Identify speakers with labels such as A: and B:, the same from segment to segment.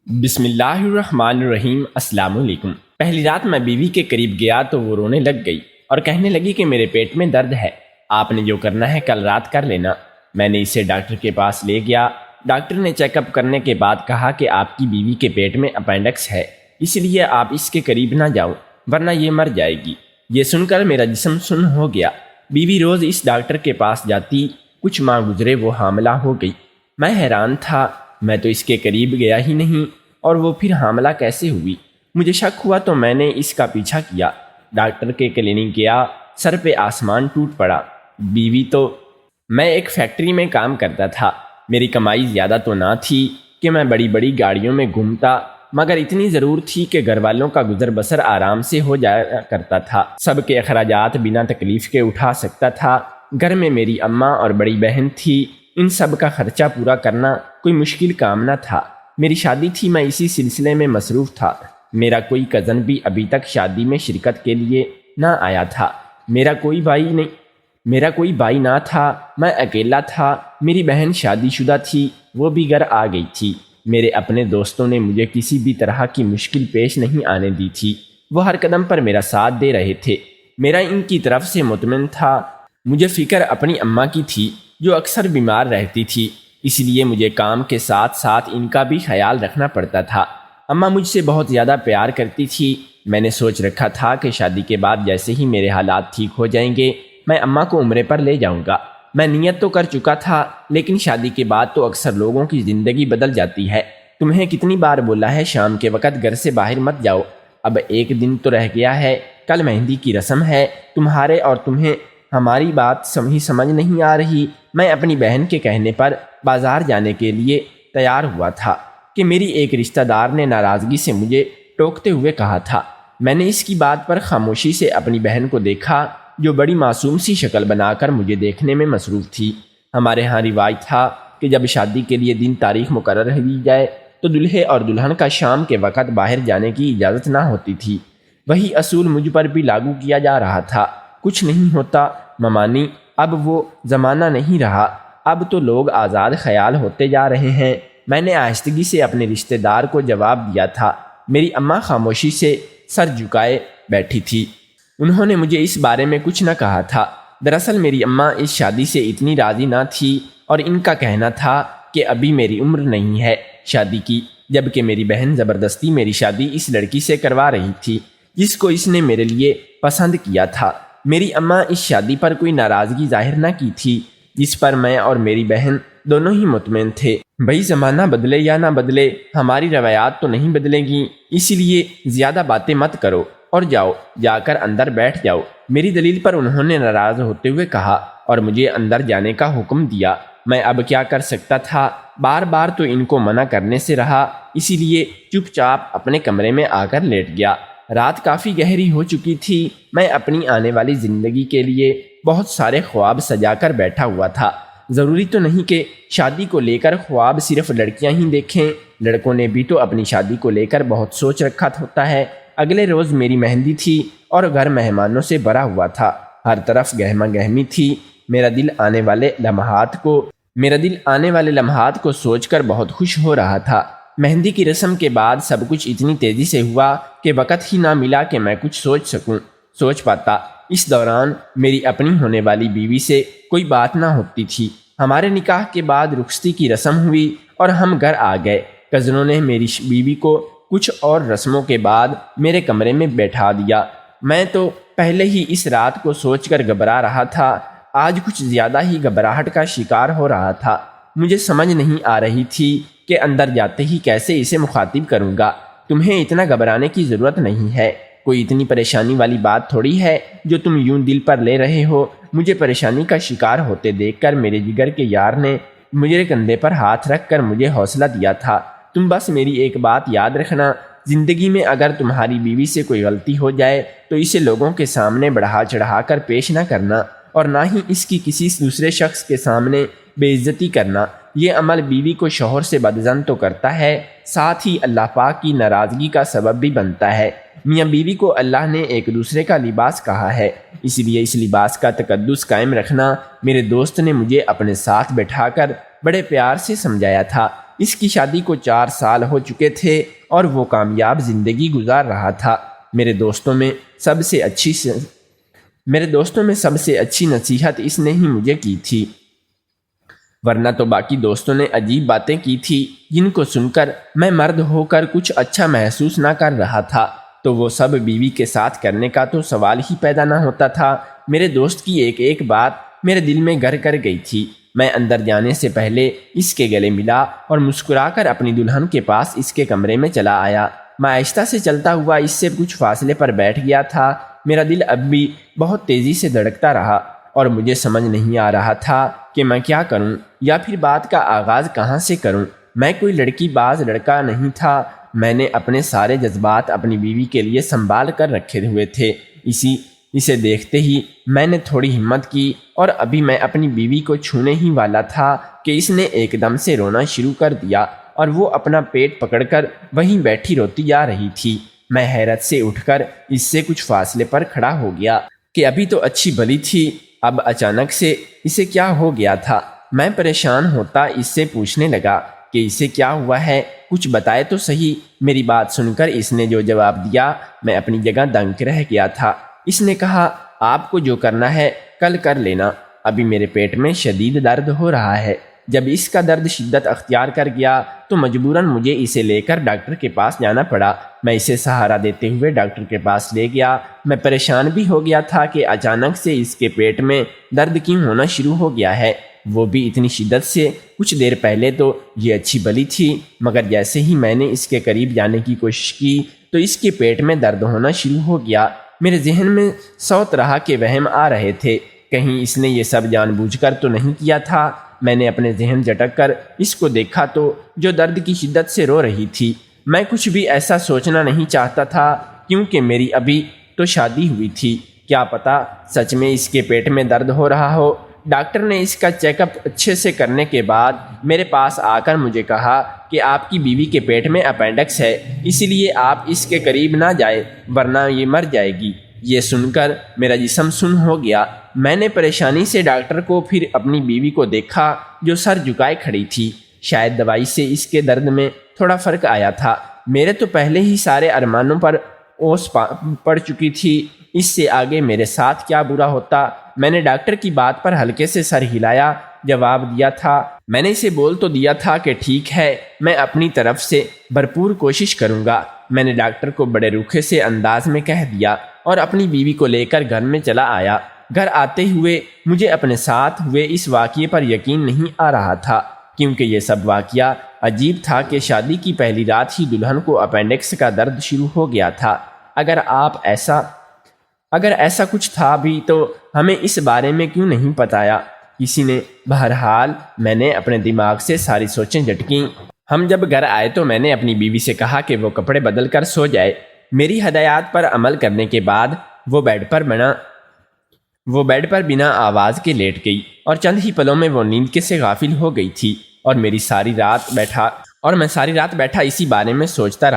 A: بسم اللہ الرحمن الرحیم۔ السلام علیکم۔ پہلی رات میں بیوی کے قریب گیا تو وہ رونے لگ گئی اور کہنے لگی کہ میرے پیٹ میں درد ہے، آپ نے جو کرنا ہے کل رات کر لینا۔ میں نے اسے ڈاکٹر کے پاس لے گیا۔ ڈاکٹر نے چیک اپ کرنے کے بعد کہا کہ آپ کی بیوی کے پیٹ میں اپینڈکس ہے، اس لیے آپ اس کے قریب نہ جاؤ ورنہ یہ مر جائے گی۔ یہ سن کر میرا جسم سن ہو گیا۔ بیوی روز اس ڈاکٹر کے پاس جاتی، کچھ ماہ گزرے وہ حاملہ ہو گئی۔ میں حیران تھا، میں تو اس کے قریب گیا ہی نہیں اور وہ پھر حاملہ کیسے ہوئی؟ مجھے شک ہوا تو میں نے اس کا پیچھا کیا۔ ڈاکٹر کے کلینک گیا، سر پہ آسمان ٹوٹ پڑا۔ بیوی تو میں ایک فیکٹری میں کام کرتا تھا، میری کمائی زیادہ تو نہ تھی کہ میں بڑی بڑی گاڑیوں میں گھومتا، مگر اتنی ضرور تھی کہ گھر والوں کا گزر بسر آرام سے ہو جایا کرتا تھا۔ سب کے اخراجات بنا تکلیف کے اٹھا سکتا تھا۔ گھر میں میری اماں اور بڑی بہن تھی، ان سب کا خرچہ پورا کرنا کوئی مشکل کام نہ تھا۔ میری شادی تھی، میں اسی سلسلے میں مصروف تھا۔ میرا کوئی کزن بھی ابھی تک شادی میں شرکت کے لیے نہ آیا تھا۔ میرا کوئی بھائی نہ تھا، میں اکیلا تھا۔ میری بہن شادی شدہ تھی، وہ بھی گھر آ گئی تھی۔ میرے اپنے دوستوں نے مجھے کسی بھی طرح کی مشکل پیش نہیں آنے دی تھی، وہ ہر قدم پر میرا ساتھ دے رہے تھے۔ میرا ان کی طرف سے مطمئن تھا۔ مجھے فکر اپنی اماں کی تھی جو اکثر بیمار رہتی تھی، اس لیے مجھے کام کے ساتھ ساتھ ان کا بھی خیال رکھنا پڑتا تھا۔ اماں مجھ سے بہت زیادہ پیار کرتی تھی۔ میں نے سوچ رکھا تھا کہ شادی کے بعد جیسے ہی میرے حالات ٹھیک ہو جائیں گے میں اماں کو عمرے پر لے جاؤں گا۔ میں نیت تو کر چکا تھا، لیکن شادی کے بعد تو اکثر لوگوں کی زندگی بدل جاتی ہے۔ تمہیں کتنی بار بولا ہے شام کے وقت گھر سے باہر مت جاؤ، اب ایک دن تو رہ گیا ہے، کل مہندی کی رسم ہے، تمہارے اور تمہیں ہماری بات سمجھ نہیں آ رہی۔ میں اپنی بہن کے کہنے پر بازار جانے کے لیے تیار ہوا تھا کہ میری ایک رشتہ دار نے ناراضگی سے مجھے ٹوکتے ہوئے کہا تھا۔ میں نے اس کی بات پر خاموشی سے اپنی بہن کو دیکھا جو بڑی معصوم سی شکل بنا کر مجھے دیکھنے میں مصروف تھی۔ ہمارے ہاں رواج تھا کہ جب شادی کے لیے دن تاریخ مقرر ہوئی جائے تو دلہے اور دلہن کا شام کے وقت باہر جانے کی اجازت نہ ہوتی تھی۔ وہی اصول مجھ پر بھی لاگو کیا جا رہا تھا۔ کچھ نہیں ہوتا ممانی، اب وہ زمانہ نہیں رہا، اب تو لوگ آزاد خیال ہوتے جا رہے ہیں۔ میں نے آہستگی سے اپنے رشتہ دار کو جواب دیا تھا۔ میری اماں خاموشی سے سر جھکائے بیٹھی تھی، انہوں نے مجھے اس بارے میں کچھ نہ کہا تھا۔ دراصل میری اماں اس شادی سے اتنی راضی نہ تھی اور ان کا کہنا تھا کہ ابھی میری عمر نہیں ہے شادی کی، جبکہ میری بہن زبردستی میری شادی اس لڑکی سے کروا رہی تھی جس کو اس نے میرے لیے پسند کیا تھا۔ میری اماں اس شادی پر کوئی ناراضگی ظاہر نہ کی تھی، جس پر میں اور میری بہن دونوں ہی مطمئن تھے۔ بھئی زمانہ بدلے یا نہ بدلے، ہماری روایات تو نہیں بدلیں گی، اسی لیے زیادہ باتیں مت کرو اور جا کر اندر بیٹھ جاؤ۔ میری دلیل پر انہوں نے ناراض ہوتے ہوئے کہا اور مجھے اندر جانے کا حکم دیا۔ میں اب کیا کر سکتا تھا؟ بار بار تو ان کو منع کرنے سے رہا، اسی لیے چپ چاپ اپنے کمرے میں آ کر لیٹ گیا۔ رات کافی گہری ہو چکی تھی۔ میں اپنی آنے والی زندگی کے لیے بہت سارے خواب سجا کر بیٹھا ہوا تھا۔ ضروری تو نہیں کہ شادی کو لے کر خواب صرف لڑکیاں ہی دیکھیں، لڑکوں نے بھی تو اپنی شادی کو لے کر بہت سوچ رکھا ہوتا ہے۔ اگلے روز میری مہندی تھی اور گھر مہمانوں سے بھرا ہوا تھا، ہر طرف گہما گہمی تھی۔ میرا دل آنے والے لمحات کو سوچ کر بہت خوش ہو رہا تھا۔ مہندی کی رسم کے بعد سب کچھ اتنی تیزی سے ہوا کہ وقت ہی نہ ملا کہ میں کچھ سوچ پاتا۔ اس دوران میری اپنی ہونے والی بیوی سے کوئی بات نہ ہوتی تھی۔ ہمارے نکاح کے بعد رخصتی کی رسم ہوئی اور ہم گھر آ گئے۔ کزنوں نے میری بیوی کو کچھ اور رسموں کے بعد میرے کمرے میں بیٹھا دیا۔ میں تو پہلے ہی اس رات کو سوچ کر گھبرا رہا تھا، آج کچھ زیادہ ہی گھبراہٹ کا شکار ہو رہا تھا۔ مجھے سمجھ نہیں آ رہی تھی کہ اندر جاتے ہی کیسے اسے مخاطب کروں گا۔ تمہیں اتنا گھبرانے کی ضرورت نہیں ہے، کوئی اتنی پریشانی والی بات تھوڑی ہے جو تم یوں دل پر لے رہے ہو۔ مجھے پریشانی کا شکار ہوتے دیکھ کر میرے جگر کے یار نے میرے کندھے پر ہاتھ رکھ کر مجھے حوصلہ دیا تھا۔ تم بس میری ایک بات یاد رکھنا، زندگی میں اگر تمہاری بیوی سے کوئی غلطی ہو جائے تو اسے لوگوں کے سامنے بڑھا چڑھا کر پیش نہ کرنا اور نہ ہی اس کی کسی دوسرے شخص کے سامنے بے عزتی کرنا۔ یہ عمل بیوی کو شوہر سے بدظن تو کرتا ہے، ساتھ ہی اللہ پاک کی ناراضگی کا سبب بھی بنتا ہے۔ میاں بیوی کو اللہ نے ایک دوسرے کا لباس کہا ہے، اس لیے اس لباس کا تقدس قائم رکھنا۔ میرے دوست نے مجھے اپنے ساتھ بٹھا کر بڑے پیار سے سمجھایا تھا۔ اس کی شادی کو 4 سال ہو چکے تھے اور وہ کامیاب زندگی گزار رہا تھا۔ میرے دوستوں میں سب سے اچھی نصیحت اس نے ہی مجھے کی تھی، ورنہ تو باقی دوستوں نے عجیب باتیں کی تھی جن کو سن کر میں مرد ہو کر کچھ اچھا محسوس نہ کر رہا تھا، تو وہ سب بیوی کے ساتھ کرنے کا تو سوال ہی پیدا نہ ہوتا تھا۔ میرے دوست کی ایک ایک بات میرے دل میں گھر کر گئی تھی۔ میں اندر جانے سے پہلے اس کے گلے ملا اور مسکرا کر اپنی دلہن کے پاس اس کے کمرے میں چلا آیا۔ میں آہستہ سے چلتا ہوا اس سے کچھ فاصلے پر بیٹھ گیا تھا۔ میرا دل اب بھی بہت تیزی سے دھڑکتا رہا اور مجھے سمجھ نہیں آ رہا تھا کہ میں کیا کروں یا پھر بات کا آغاز کہاں سے کروں۔ میں کوئی لڑکی باز لڑکا نہیں تھا۔ میں نے اپنے سارے جذبات اپنی بیوی کے لیے سنبھال کر رکھے ہوئے تھے۔ اسے دیکھتے ہی میں نے تھوڑی ہمت کی اور ابھی میں اپنی بیوی کو چھونے ہی والا تھا کہ اس نے ایک دم سے رونا شروع کر دیا اور وہ اپنا پیٹ پکڑ کر وہیں بیٹھی روتی جا رہی تھی۔ میں حیرت سے اٹھ کر اس سے کچھ فاصلے پر کھڑا ہو گیا کہ ابھی تو اچھی بھلی تھی، اب اچانک سے اسے کیا ہو گیا تھا۔ میں پریشان ہوتا اس سے پوچھنے لگا کہ اسے کیا ہوا ہے، کچھ بتائے تو صحیح۔ میری بات سن کر اس نے جو جواب دیا، میں اپنی جگہ دنگ رہ گیا تھا۔ اس نے کہا، آپ کو جو کرنا ہے کل کر لینا، ابھی میرے پیٹ میں شدید درد ہو رہا ہے۔ جب اس کا درد شدت اختیار کر گیا تو مجبوراً مجھے اسے لے کر ڈاکٹر کے پاس جانا پڑا۔ میں اسے سہارا دیتے ہوئے ڈاکٹر کے پاس لے گیا۔ میں پریشان بھی ہو گیا تھا کہ اچانک سے اس کے پیٹ میں درد کیوں ہونا شروع ہو گیا ہے، وہ بھی اتنی شدت سے۔ کچھ دیر پہلے تو یہ اچھی بلی تھی، مگر جیسے ہی میں نے اس کے قریب جانے کی کوشش کی تو اس کے پیٹ میں درد ہونا شروع ہو گیا۔ میرے ذہن میں 100 طرح کے وہم آ رہے تھے، کہیں اس نے یہ سب جان بوجھ کر تو نہیں کیا تھا۔ میں نے اپنے ذہن جھٹک کر اس کو دیکھا تو جو درد کی شدت سے رو رہی تھی۔ میں کچھ بھی ایسا سوچنا نہیں چاہتا تھا کیونکہ میری ابھی تو شادی ہوئی تھی، کیا پتہ سچ میں اس کے پیٹ میں درد ہو رہا ہو۔ ڈاکٹر نے اس کا چیک اپ اچھے سے کرنے کے بعد میرے پاس آ کر مجھے کہا کہ آپ کی بیوی کے پیٹ میں اپینڈکس ہے، اسی لیے آپ اس کے قریب نہ جائیں ورنہ یہ مر جائے گی۔ یہ سن کر میرا جسم سن ہو گیا۔ میں نے پریشانی سے ڈاکٹر کو پھر اپنی بیوی کو دیکھا جو سر جھکائے کھڑی تھی۔ شاید دوائی سے اس کے درد میں تھوڑا فرق آیا تھا۔ میرے تو پہلے ہی سارے ارمانوں پر اوس پڑ چکی تھی، اس سے آگے میرے ساتھ کیا برا ہوتا۔ میں نے ڈاکٹر کی بات پر ہلکے سے سر ہلایا، جواب دیا تھا۔ میں نے اسے بول تو دیا تھا کہ ٹھیک ہے، میں اپنی طرف سے بھرپور کوشش کروں گا، میں نے ڈاکٹر کو بڑے روکھے سے انداز میں کہہ دیا اور اپنی بیوی کو لے کر گھر میں چلا آیا۔ گھر آتے ہوئے مجھے اپنے ساتھ ہوئے اس واقعے پر یقین نہیں آ رہا تھا، کیونکہ یہ سب واقعہ عجیب تھا کہ شادی کی پہلی رات ہی دلہن کو اپینڈکس کا درد شروع ہو گیا تھا۔ اگر ایسا کچھ تھا بھی تو ہمیں اس بارے میں کیوں نہیں بتایا کسی نے؟ بہرحال میں نے اپنے دماغ سے ساری سوچیں جھٹکیں۔ ہم جب گھر آئے تو میں نے اپنی بیوی سے کہا کہ وہ کپڑے بدل کر سو جائے۔ میری ہدایات پر عمل کرنے کے بعد وہ بیڈ پر بنا آواز کے لیٹ گئی اور چند ہی پلوں میں وہ نیند کے سے غافل ہو گئی تھی اور میں ساری رات بیٹھا اسی بارے میں سوچتا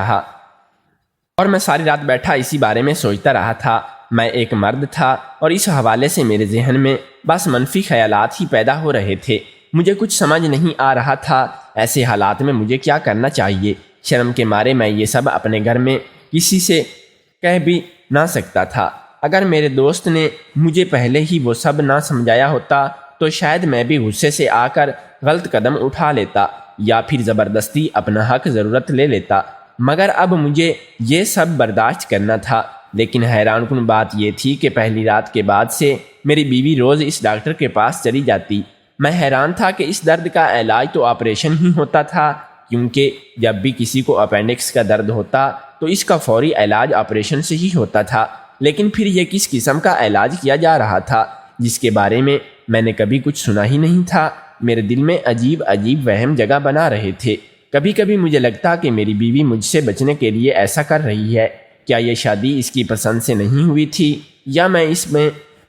A: رہا تھا۔ میں ایک مرد تھا اور اس حوالے سے میرے ذہن میں بس منفی خیالات ہی پیدا ہو رہے تھے۔ مجھے کچھ سمجھ نہیں آ رہا تھا ایسے حالات میں مجھے کیا کرنا چاہیے۔ شرم کے مارے میں یہ سب اپنے گھر میں کسی سے کہہ بھی نہ سکتا تھا۔ اگر میرے دوست نے مجھے پہلے ہی وہ سب نہ سمجھایا ہوتا تو شاید میں بھی غصے سے آ کر غلط قدم اٹھا لیتا یا پھر زبردستی اپنا حق ضرورت لے لیتا، مگر اب مجھے یہ سب برداشت کرنا تھا۔ لیکن حیران کن بات یہ تھی کہ پہلی رات کے بعد سے میری بیوی روز اس ڈاکٹر کے پاس چلی جاتی۔ میں حیران تھا کہ اس درد کا علاج تو آپریشن ہی ہوتا تھا، کیونکہ جب بھی کسی کو اپینڈکس کا درد ہوتا تو اس کا فوری علاج آپریشن سے ہی ہوتا تھا۔ لیکن پھر یہ کس قسم کا علاج کیا جا رہا تھا جس کے بارے میں نے کبھی کچھ سنا ہی نہیں تھا؟ میرے دل میں عجیب وہم جگہ بنا رہے تھے۔ کبھی کبھی مجھے لگتا کہ میری بیوی مجھ سے بچنے کے لیے ایسا کر رہی ہے۔ کیا یہ شادی اس کی پسند سے نہیں ہوئی تھی یا میں اس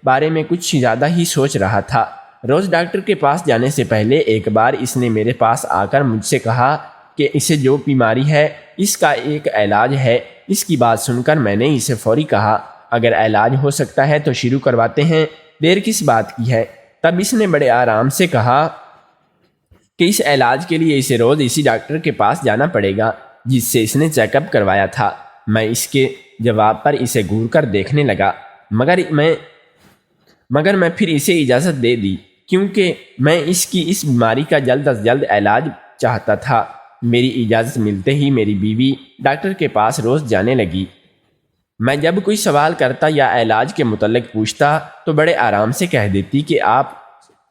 A: بارے میں کچھ زیادہ ہی سوچ رہا تھا؟ روز ڈاکٹر کے پاس جانے سے پہلے ایک بار اس نے میرے پاس آ کر مجھ سے کہا کہ اسے جو بیماری ہے اس کا ایک علاج ہے۔ اس کی بات سن کر میں نے اسے فوری کہا، اگر علاج ہو سکتا ہے تو شروع کرواتے ہیں، دیر کس بات کی ہے؟ تب اس نے بڑے آرام سے کہا کہ اس علاج کے لیے اسے روز اسی ڈاکٹر کے پاس جانا پڑے گا جس سے اس نے چیک اپ کروایا تھا۔ میں اس کے جواب پر اسے گھور کر دیکھنے لگا، مگر میں پھر اسے اجازت دے دی کیونکہ میں اس کی اس بیماری کا جلد از جلد علاج چاہتا تھا۔ میری اجازت ملتے ہی میری بیوی ڈاکٹر کے پاس روز جانے لگی۔ میں جب کوئی سوال کرتا یا علاج کے متعلق پوچھتا تو بڑے آرام سے کہہ دیتی کہ آپ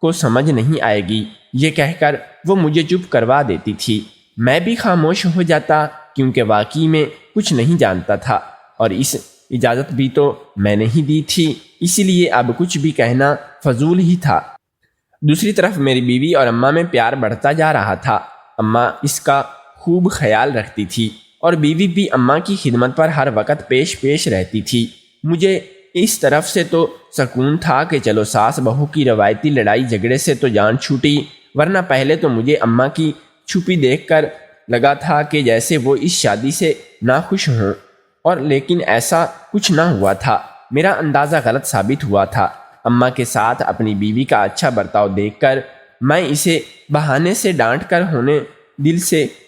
A: کو سمجھ نہیں آئے گی، یہ کہہ کر وہ مجھے چپ کروا دیتی تھی۔ میں بھی خاموش ہو جاتا کیونکہ واقعی میں کچھ نہیں جانتا تھا اور اس اجازت بھی تو میں نے ہی دی تھی، اسی لیے اب کچھ بھی کہنا فضول ہی تھا۔ دوسری طرف میری بیوی اور اماں میں پیار بڑھتا جا رہا تھا۔ اماں اس کا خوب خیال رکھتی تھی اور بیوی بھی اماں کی خدمت پر ہر وقت پیش رہتی تھی۔ مجھے اس طرف سے تو سکون تھا کہ چلو ساس بہو کی روایتی لڑائی جھگڑے سے تو جان چھوٹی، ورنہ پہلے تو مجھے اماں کی چھپی دیکھ کر لگا تھا کہ جیسے وہ اس شادی سے ناخوش ہوں، اور لیکن ایسا کچھ نہ ہوا تھا۔ میرا اندازہ غلط ثابت ہوا تھا۔ اماں کے ساتھ اپنی بیوی کا اچھا برتاؤ دیکھ کر میں اسے بہانے سے ڈانٹ کر ہونے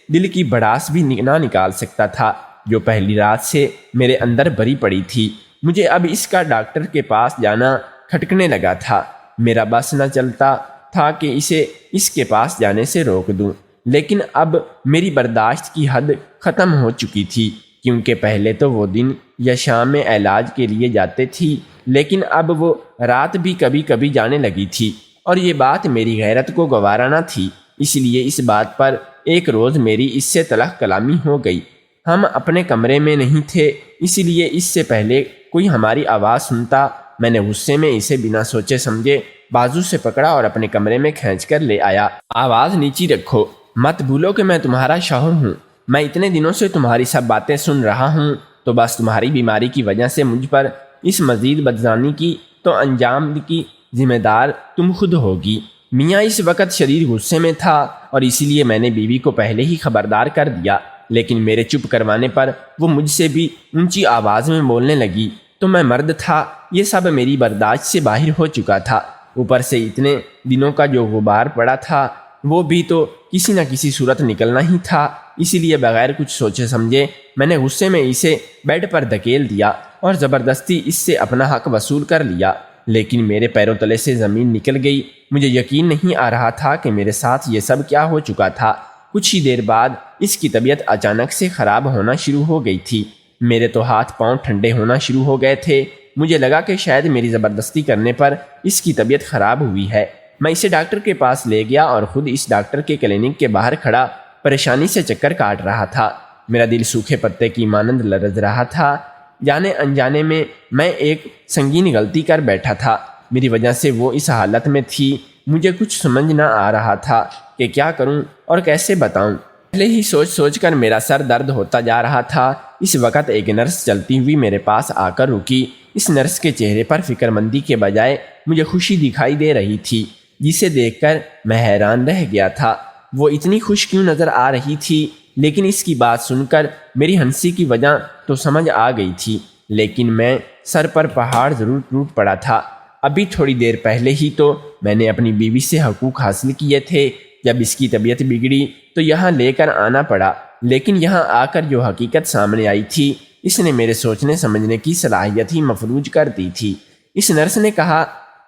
A: دل کی بھڑاس بھی نہ نکال سکتا تھا جو پہلی رات سے میرے اندر بھری پڑی تھی۔ مجھے اب اس کا ڈاکٹر کے پاس جانا کھٹکنے لگا تھا۔ میرا بس نہ چلتا تھا کہ اسے اس کے پاس جانے سے روک دوں، لیکن اب میری برداشت کی حد ختم ہو چکی تھی، کیونکہ پہلے تو وہ دن یا شام میں علاج کے لیے جاتے تھی، لیکن اب وہ رات بھی کبھی کبھی جانے لگی تھی، اور یہ بات میری غیرت کو گوارا نہ تھی۔ اس لیے اس بات پر ایک روز میری اس سے تلخ کلامی ہو گئی۔ ہم اپنے کمرے میں نہیں تھے، اس لیے اس سے پہلے کوئی ہماری آواز سنتا میں نے غصے میں اسے بنا سوچے سمجھے بازو سے پکڑا اور اپنے کمرے میں کھینچ کر لے آیا۔ آواز نیچی رکھو، مت بھولو کہ میں تمہارا شوہر ہوں۔ میں اتنے دنوں سے تمہاری سب باتیں سن رہا ہوں، تو بس تمہاری بیماری کی وجہ سے مجھ پر اس مزید بدزانی کی تو انجام کی ذمہ دار تم خود ہوگی۔ میاں اس وقت شدید غصے میں تھا اور اسی لیے میں نے بیوی کو پہلے ہی خبردار کر دیا، لیکن میرے چپ کروانے پر وہ مجھ سے بھی اونچی آواز میں بولنے لگی۔ تو میں مرد تھا، یہ سب میری برداشت سے باہر ہو چکا تھا، اوپر سے اتنے دنوں کا جو غبار پڑا تھا وہ بھی تو کسی نہ کسی صورت نکلنا ہی تھا۔ اسی لیے بغیر کچھ سوچے سمجھے میں نے غصے میں اسے بیڈ پر دھکیل دیا اور زبردستی اس سے اپنا حق وصول کر لیا، لیکن میرے پیروں تلے سے زمین نکل گئی۔ مجھے یقین نہیں آ رہا تھا کہ میرے ساتھ یہ سب کیا ہو چکا تھا۔ کچھ ہی دیر بعد اس کی طبیعت اچانک سے خراب ہونا شروع ہو گئی تھی۔ میرے تو ہاتھ پاؤں ٹھنڈے ہونا شروع ہو گئے تھے۔ مجھے لگا کہ شاید میری زبردستی کرنے پر اس کی طبیعت خراب ہوئی ہے۔ میں اسے ڈاکٹر کے پاس لے گیا اور خود اس ڈاکٹر کے کلینک کے باہر کھڑا پریشانی سے چکر کاٹ رہا تھا۔ میرا دل سوکھے پتے کی مانند لرز رہا تھا۔ جانے انجانے میں ایک سنگین غلطی کر بیٹھا تھا۔ میری وجہ سے وہ اس حالت میں تھی۔ مجھے کچھ سمجھ نہ آ رہا تھا کہ کیا کروں اور کیسے بتاؤں۔ پہلے ہی سوچ کر میرا سر درد ہوتا جا رہا تھا۔ اس وقت ایک نرس چلتی ہوئی میرے پاس آ کر رکی۔ اس نرس کے چہرے پر فکر مندی کے بجائے مجھے خوشی دکھائی دے رہی تھی، جسے دیکھ کر میں حیران رہ گیا تھا۔ وہ اتنی خوش کیوں نظر آ رہی تھی؟ لیکن اس کی بات سن کر میری ہنسی کی وجہ تو سمجھ آ گئی تھی، لیکن میں سر پر پہاڑ ضرور ٹوٹ پڑا تھا۔ ابھی تھوڑی دیر پہلے ہی تو میں نے اپنی بیوی سے حقوق حاصل کیے تھے۔ جب اس کی طبیعت بگڑی تو یہاں لے کر آنا پڑا، لیکن یہاں آ کر جو حقیقت سامنے آئی تھی اس نے میرے سوچنے سمجھنے کی صلاحیت ہی مفلوج کر دی تھی۔ اس نرس نے کہا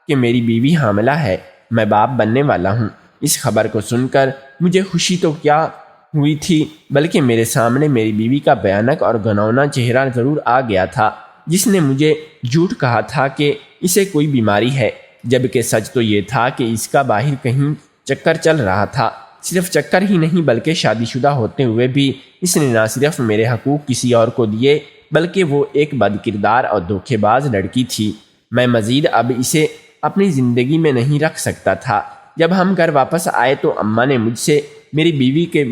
A: کہ میری بیوی حاملہ ہے، میں باپ بننے والا ہوں۔ اس خبر کو سن کر مجھے خوشی تو کیا ہوئی تھی، بلکہ میرے سامنے میری بیوی کا بھیانک اور گھناؤنا چہرہ ضرور آ گیا تھا، جس نے مجھے جھوٹ کہا تھا کہ اسے کوئی بیماری ہے، جبکہ سچ تو یہ تھا کہ اس کا باہر کہیں چکر چل رہا تھا۔ صرف چکر ہی نہیں بلکہ شادی شدہ ہوتے ہوئے بھی اس نے نہ صرف میرے حقوق کسی اور کو دیے، بلکہ وہ ایک بد کردار اور دھوکے باز لڑکی تھی۔ میں مزید اب اسے اپنی زندگی میں نہیں رکھ سکتا تھا۔ جب ہم گھر واپس آئے تو اماں نے مجھ سے میری بیوی کے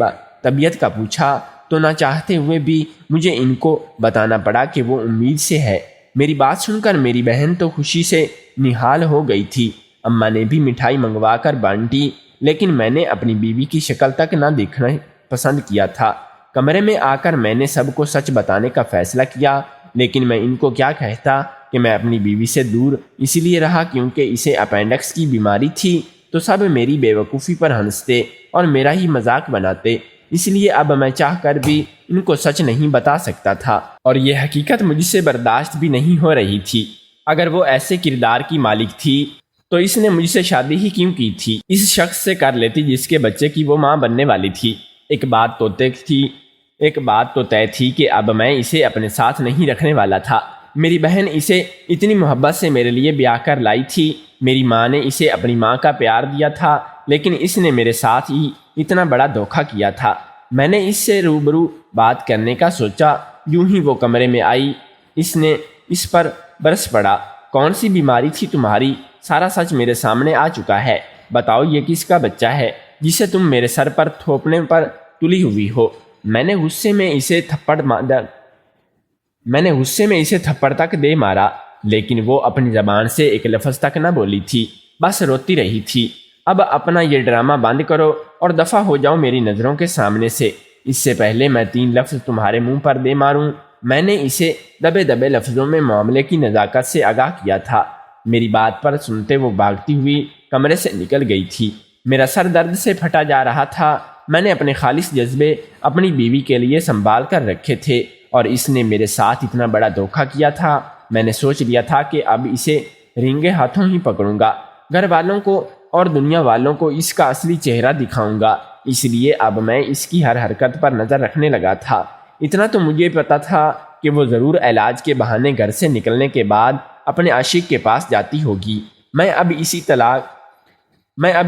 A: طبیعت کا پوچھا، تو نہ چاہتے ہوئے بھی مجھے ان کو بتانا پڑا کہ وہ امید سے ہے۔ میری بات سن کر میری بہن تو خوشی سے نہال ہو گئی تھی۔ اماں نے بھی مٹھائی منگوا کر بانٹی، لیکن میں نے اپنی بیوی کی شکل تک نہ دیکھنا پسند کیا تھا۔ کمرے میں آ کر میں نے سب کو سچ بتانے کا فیصلہ کیا، لیکن میں ان کو کیا کہتا کہ میں اپنی بیوی سے دور اس لیے رہا کیونکہ اسے اپینڈکس کی بیماری تھی۔ تو سب میری بے وقوفی پر ہنستے اور میرا ہی مذاق بناتے، اس لیے اب میں چاہ کر بھی ان کو سچ نہیں بتا سکتا تھا، اور یہ حقیقت مجھ سے برداشت بھی نہیں ہو رہی تھی۔ اگر وہ ایسے کردار کی مالک تھی تو اس نے مجھ سے شادی ہی کیوں کی تھی؟ اس شخص سے کر لیتی جس کے بچے کی وہ ماں بننے والی تھی۔ ایک بات تو طے تھی کہ اب میں اسے اپنے ساتھ نہیں رکھنے والا تھا۔ میری بہن اسے اتنی محبت سے میرے لیے بیاہ کر لائی تھی، میری ماں نے اسے اپنی ماں کا پیار دیا تھا، لیکن اس نے میرے ساتھ ہی اتنا بڑا دھوکہ کیا تھا۔ میں نے اس سے روبرو بات کرنے کا سوچا، یوں ہی وہ کمرے میں آئی۔ اس نے اس پر برس پڑا، کون سی بیماری تھی تمہاری؟ سارا سچ میرے سامنے آ چکا ہے، بتاؤ یہ کس کا بچہ ہے جسے تم میرے سر پر تھوپنے پر تلی ہوئی ہو؟ میں نے غصے میں اسے تھپڑ تک دے مارا، لیکن وہ اپنی زبان سے ایک لفظ تک نہ بولی تھی، بس روتی رہی تھی۔ اب اپنا یہ ڈرامہ بند کرو اور دفع ہو جاؤ میری نظروں کے سامنے سے، اس سے پہلے میں 3 لفظ تمہارے منہ پر دے ماروں۔ میں نے اسے دبے دبے لفظوں میں معاملے کی نزاکت سے آگاہ کیا تھا۔ میری بات پر سنتے وہ بھاگتی ہوئی کمرے سے نکل گئی تھی۔ میرا سر درد سے پھٹا جا رہا تھا۔ میں نے اپنے خالص جذبے اپنی بیوی کے لیے سنبھال کر رکھے تھے، اور اس نے میرے ساتھ اتنا بڑا دھوکہ کیا تھا۔ میں نے سوچ لیا تھا کہ اب اسے رنگے ہاتھوں ہی پکڑوں گا، گھر والوں کو اور دنیا والوں کو اس کا اصلی چہرہ دکھاؤں گا۔ اس لیے اب میں اس کی ہر حرکت پر نظر رکھنے لگا تھا۔ اتنا تو مجھے پتا تھا کہ وہ ضرور علاج کے بہانے گھر سے نکلنے کے بعد اپنے عاشق کے پاس جاتی ہوگی۔ میں اب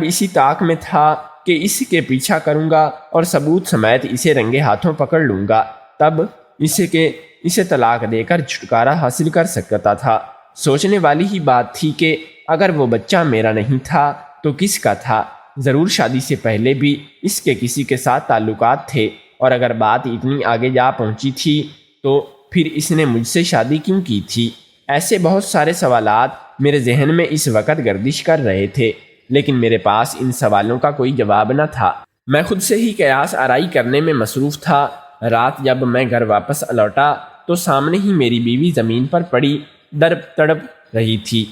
A: اسی طاق میں تھا کہ اس کے پیچھا کروں گا اور ثبوت سمیت اسے رنگے ہاتھوں پکڑ لوں گا، تب اسے طلاق دے کر چھٹکارا حاصل کر سکتا تھا۔ سوچنے والی ہی بات تھی کہ اگر وہ بچہ میرا نہیں تھا تو کس کا تھا؟ ضرور شادی سے پہلے بھی اس کے کسی کے ساتھ تعلقات تھے، اور اگر بات اتنی آگے جا پہنچی تھی تو پھر اس نے مجھ سے شادی کیوں کی تھی؟ ایسے بہت سارے سوالات میرے ذہن میں اس وقت گردش کر رہے تھے، لیکن میرے پاس ان سوالوں کا کوئی جواب نہ تھا۔ میں خود سے ہی قیاس آرائی کرنے میں مصروف تھا۔ رات جب میں گھر واپس لوٹا تو سامنے ہی میری بیوی زمین پر پڑی تڑپ رہی تھی،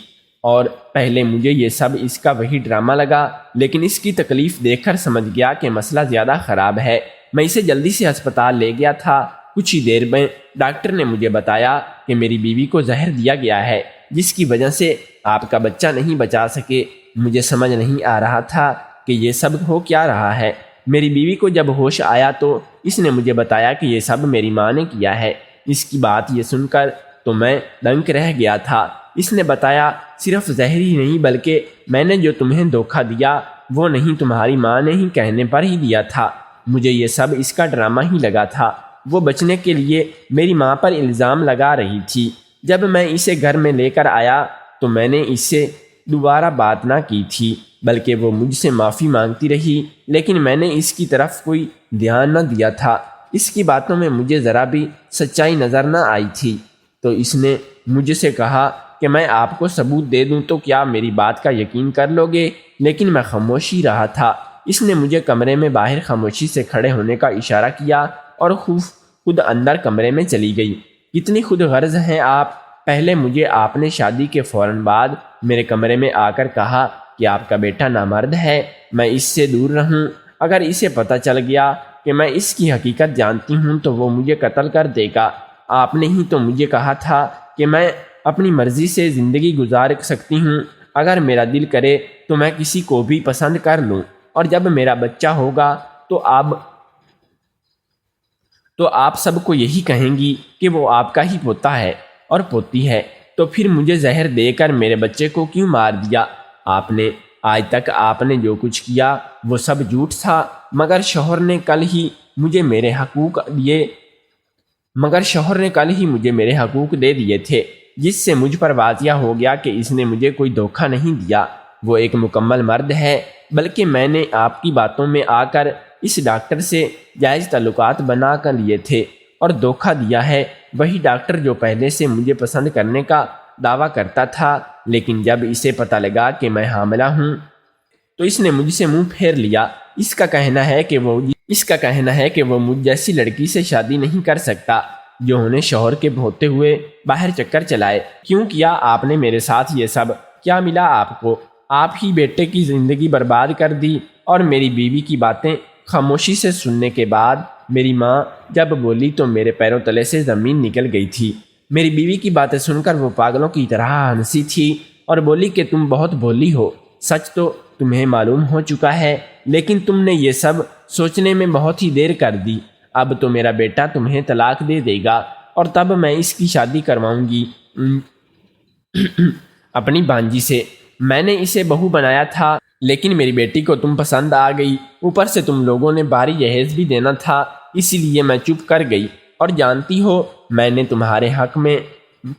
A: اور پہلے مجھے یہ سب اس کا وہی ڈرامہ لگا، لیکن اس کی تکلیف دیکھ کر سمجھ گیا کہ مسئلہ زیادہ خراب ہے۔ میں اسے جلدی سے ہسپتال لے گیا تھا۔ کچھ ہی دیر میں ڈاکٹر نے مجھے بتایا کہ میری بیوی کو زہر دیا گیا ہے، جس کی وجہ سے آپ کا بچہ نہیں بچا سکے۔ مجھے سمجھ نہیں آ رہا تھا کہ یہ سب ہو کیا رہا ہے۔ میری بیوی کو جب ہوش آیا تو اس نے مجھے بتایا کہ یہ سب میری ماں نے کیا ہے۔ اس کی بات یہ سن کر تو میں دنگ رہ گیا تھا۔ اس نے بتایا صرف زہر ہی نہیں بلکہ میں نے جو تمہیں دھوکہ دیا وہ نہیں، تمہاری ماں نے ہی کہنے پر ہی دیا تھا۔ مجھے یہ سب اس کا ڈرامہ ہی لگا تھا۔ وہ بچنے کے لیے میری ماں پر الزام لگا رہی تھی۔ جب میں اسے گھر میں لے کر آیا تو میں نے اس سے دوبارہ بات نہ کی تھی، بلکہ وہ مجھ سے معافی مانگتی رہی، لیکن میں نے اس کی طرف کوئی دھیان نہ دیا تھا۔ اس کی باتوں میں مجھے ذرا بھی سچائی نظر نہ آئی تھی۔ تو اس نے مجھ سے کہا کہ میں آپ کو ثبوت دے دوں تو کیا میری بات کا یقین کر لو گے؟ لیکن میں خاموش ہی رہا تھا۔ اس نے مجھے کمرے میں باہر خاموشی سے کھڑے ہونے کا اشارہ کیا اور خود اندر کمرے میں چلی گئی۔ کتنی خود غرض ہیں آپ! پہلے مجھے آپ نے شادی کے فوراً بعد میرے کمرے میں آ کر کہا کہ آپ کا بیٹا نامرد ہے، میں اس سے دور رہوں۔ اگر اسے پتہ چل گیا کہ میں اس کی حقیقت جانتی ہوں تو وہ مجھے قتل کر دے گا۔ آپ نے ہی تو مجھے کہا تھا کہ میں اپنی مرضی سے زندگی گزار سکتی ہوں، اگر میرا دل کرے تو میں کسی کو بھی پسند کر لوں، اور جب میرا بچہ ہوگا تو آپ سب کو یہی کہیں گی کہ وہ آپ کا ہی پوتا ہے اور پوتی ہے۔ تو پھر مجھے زہر دے کر میرے بچے کو کیوں مار دیا؟ آج تک آپ نے جو کچھ کیا وہ سب جھوٹ تھا، مگر شوہر نے کل ہی مجھے میرے حقوق دے دیے تھے، جس سے مجھ پر واضح ہو گیا کہ اس نے مجھے کوئی دھوکہ نہیں دیا۔ وہ ایک مکمل مرد ہے، بلکہ میں نے آپ کی باتوں میں آ کر اس ڈاکٹر سے جائز تعلقات بنا کر لیے تھے اور دھوکہ دیا ہے۔ وہی ڈاکٹر جو پہلے سے مجھے پسند کرنے کا دعویٰ کرتا تھا، لیکن جب اسے پتہ لگا کہ میں حاملہ ہوں تو اس نے مجھ سے منہ پھیر لیا۔ اس کا کہنا ہے کہ وہ مجھ جیسی لڑکی سے شادی نہیں کر سکتا جو انہیں شوہر کے ہوتے ہوئے باہر چکر چلائے۔ کیوں کیا آپ نے میرے ساتھ یہ سب؟ کیا ملا آپ کو؟ آپ ہی بیٹے کی زندگی برباد کر دی، اور میری بیوی کی باتیں خاموشی سے سننے کے بعد میری ماں جب بولی تو میرے پیروں تلے سے زمین نکل گئی تھی۔ میری بیوی کی باتیں سن کر وہ پاگلوں کی طرح ہنسی تھی اور بولی کہ تم بہت بھولی ہو، سچ تو تمہیں معلوم ہو چکا ہے، لیکن تم نے یہ سب سوچنے میں بہت ہی دیر کر دی۔ اب تو میرا بیٹا تمہیں طلاق دے دے گا اور تب میں اس کی شادی کرواؤں گی اپنی بانجی سے۔ میں نے اسے بہو بنایا تھا، لیکن میری بیٹی کو تم پسند آ گئی، اوپر سے تم لوگوں نے بھاری جہیز بھی دینا تھا، اسی لیے میں چپ کر گئی۔ اور جانتی ہو میں نے تمہارے حق میں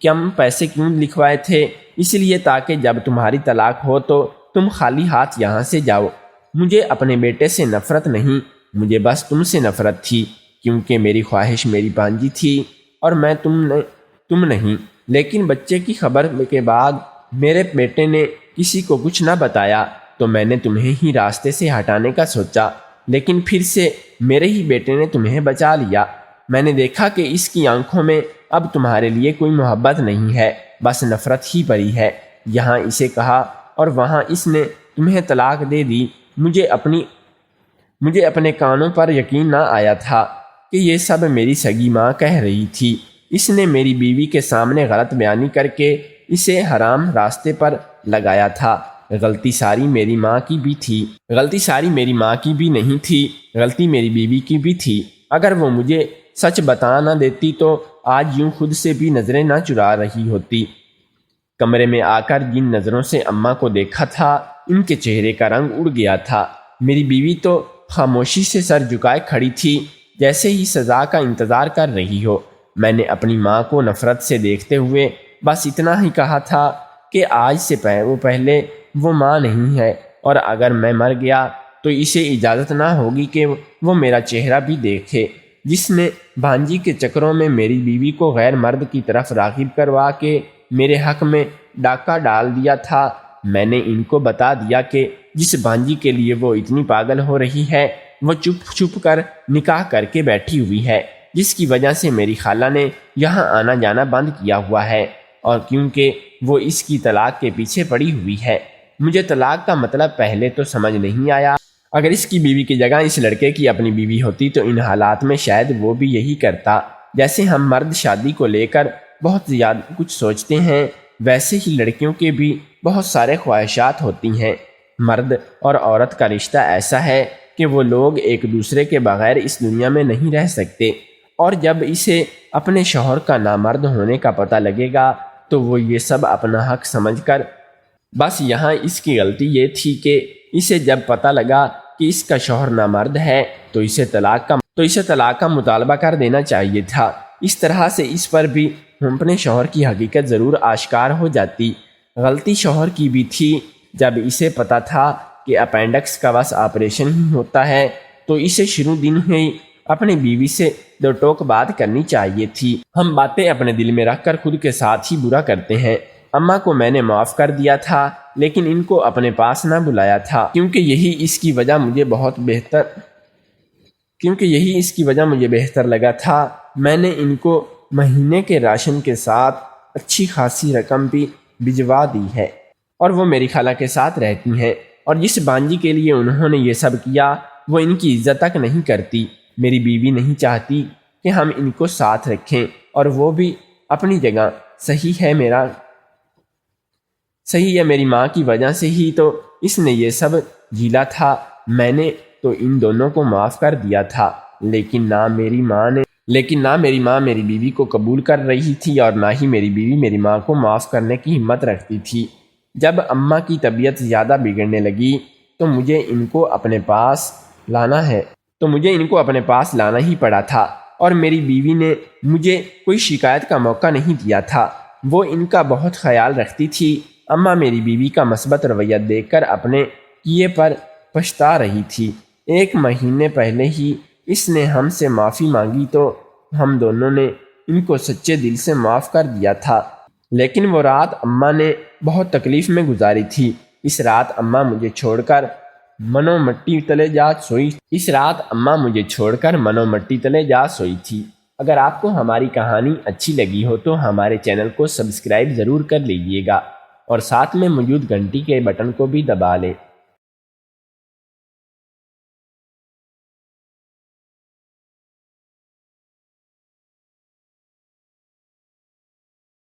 A: کم پیسے کیوں لکھوائے تھے؟ اس لیے تاکہ جب تمہاری طلاق ہو تو تم خالی ہاتھ یہاں سے جاؤ۔ مجھے اپنے بیٹے سے نفرت نہیں، مجھے بس تم سے نفرت تھی، کیونکہ میری خواہش میری بانجی تھی اور میں تم نہیں۔ لیکن بچے کی خبر کے بعد میرے بیٹے نے کسی کو کچھ نہ بتایا تو میں نے تمہیں ہی راستے سے ہٹانے کا سوچا، لیکن پھر سے میرے ہی بیٹے نے تمہیں بچا لیا۔ میں نے دیکھا کہ اس کی آنکھوں میں اب تمہارے لیے کوئی محبت نہیں ہے، بس نفرت ہی بری ہے۔ یہاں اسے کہا اور وہاں اس نے تمہیں طلاق دے دی۔ مجھے اپنے کانوں پر یقین نہ آیا تھا کہ یہ سب میری سگی ماں کہہ رہی تھی۔ اس نے میری بیوی کے سامنے غلط بیانی کر کے اسے حرام راستے پر لگایا تھا۔ غلطی ساری میری ماں کی بھی تھی، غلطی ساری میری ماں کی بھی نہیں تھی، غلطی میری بیوی کی بھی تھی۔ اگر وہ مجھے سچ بتا نہ دیتی تو آج یوں خود سے بھی نظریں نہ چرا رہی ہوتی۔ کمرے میں آ کر جن نظروں سے اماں کو دیکھا تھا، ان کے چہرے کا رنگ اڑ گیا تھا۔ میری بیوی تو خاموشی سے سر جھکائے کھڑی تھی، جیسے ہی سزا کا انتظار کر رہی ہو۔ میں نے اپنی ماں کو نفرت سے دیکھتے ہوئے بس اتنا ہی کہا تھا کہ آج سے پہلے وہ ماں نہیں ہے، اور اگر میں مر گیا تو اسے اجازت نہ ہوگی کہ وہ میرا چہرہ بھی دیکھے۔ جس نے بھانجی کے چکروں میں میری بیوی کو غیر مرد کی طرف راغب کروا کے میرے حق میں ڈاکہ ڈال دیا تھا، میں نے ان کو بتا دیا کہ جس بھانجی کے لیے وہ اتنی پاگل ہو رہی ہے وہ چپ چھپ کر نکاح کر کے بیٹھی ہوئی ہے، جس کی وجہ سے میری خالہ نے یہاں آنا جانا بند کیا ہوا ہے، اور کیونکہ وہ اس کی طلاق کے پیچھے پڑی ہوئی ہے۔ مجھے طلاق کا مطلب پہلے تو سمجھ نہیں آیا۔ اگر اس کی بیوی کی جگہ اس لڑکے کی اپنی بیوی ہوتی تو ان حالات میں شاید وہ بھی یہی کرتا۔ جیسے ہم مرد شادی کو لے کر بہت زیادہ کچھ سوچتے ہیں، ویسے ہی لڑکیوں کے بھی بہت سارے خواہشات ہوتی ہیں۔ مرد اور عورت کا رشتہ ایسا ہے کہ وہ لوگ ایک دوسرے کے بغیر اس دنیا میں نہیں رہ سکتے، اور جب اسے اپنے شوہر کا نامرد ہونے کا پتہ لگے گا تو وہ یہ سب اپنا حق سمجھ کر، بس یہاں اس کی غلطی یہ تھی کہ اسے جب پتہ لگا کہ اس کا شوہر نامرد ہے تو اسے طلاق کا مطالبہ کر دینا چاہیے تھا۔ اس طرح سے اس پر بھی اپنے شوہر کی حقیقت ضرور آشکار ہو جاتی۔ غلطی شوہر کی بھی تھی، جب اسے پتہ تھا کہ اپینڈکس کا بس آپریشن ہی ہوتا ہے تو اسے شروع دن ہی اپنی بیوی سے دو ٹوک بات کرنی چاہیے تھی۔ ہم باتیں اپنے دل میں رکھ کر خود کے ساتھ ہی برا کرتے ہیں۔ اماں کو میں نے معاف کر دیا تھا، لیکن ان کو اپنے پاس نہ بلایا تھا، کیونکہ یہی اس کی وجہ مجھے بہتر لگا تھا۔ میں نے ان کو مہینے کے راشن کے ساتھ اچھی خاصی رقم بھی بھجوا دی ہے، اور وہ میری خالہ کے ساتھ رہتی ہیں، اور جس بانجی کے لیے انہوں نے یہ سب کیا وہ ان کی عزت تک نہیں کرتی۔ میری بیوی نہیں چاہتی کہ ہم ان کو ساتھ رکھیں، اور وہ بھی اپنی جگہ صحیح ہے، میری ماں کی وجہ سے ہی تو اس نے یہ سب جھیلا تھا۔ میں نے تو ان دونوں کو معاف کر دیا تھا، لیکن نہ میری ماں میری بیوی کو قبول کر رہی تھی، اور نہ ہی میری بیوی میری ماں کو معاف کرنے کی ہمت رکھتی تھی۔ جب اماں کی طبیعت زیادہ بگڑنے لگی تو مجھے ان کو اپنے پاس لانا ہی پڑا تھا، اور میری بیوی نے مجھے کوئی شکایت کا موقع نہیں دیا تھا۔ وہ ان کا بہت خیال رکھتی تھی۔ اماں میری بیوی کا مثبت رویہ دیکھ کر اپنے کیے پر پچھتا رہی تھی۔ 1 مہینے پہلے ہی اس نے ہم سے معافی مانگی تو ہم دونوں نے ان کو سچے دل سے معاف کر دیا تھا، لیکن وہ رات اماں نے بہت تکلیف میں گزاری تھی۔ اس رات اماں مجھے چھوڑ کر منو مٹی تلے جا سوئی تھی۔ اگر آپ کو ہماری کہانی اچھی لگی ہو تو ہمارے چینل کو سبسکرائب ضرور کر لیجیے گا۔ اور ساتھ میں موجود گھنٹی کے بٹن کو بھی دبا لے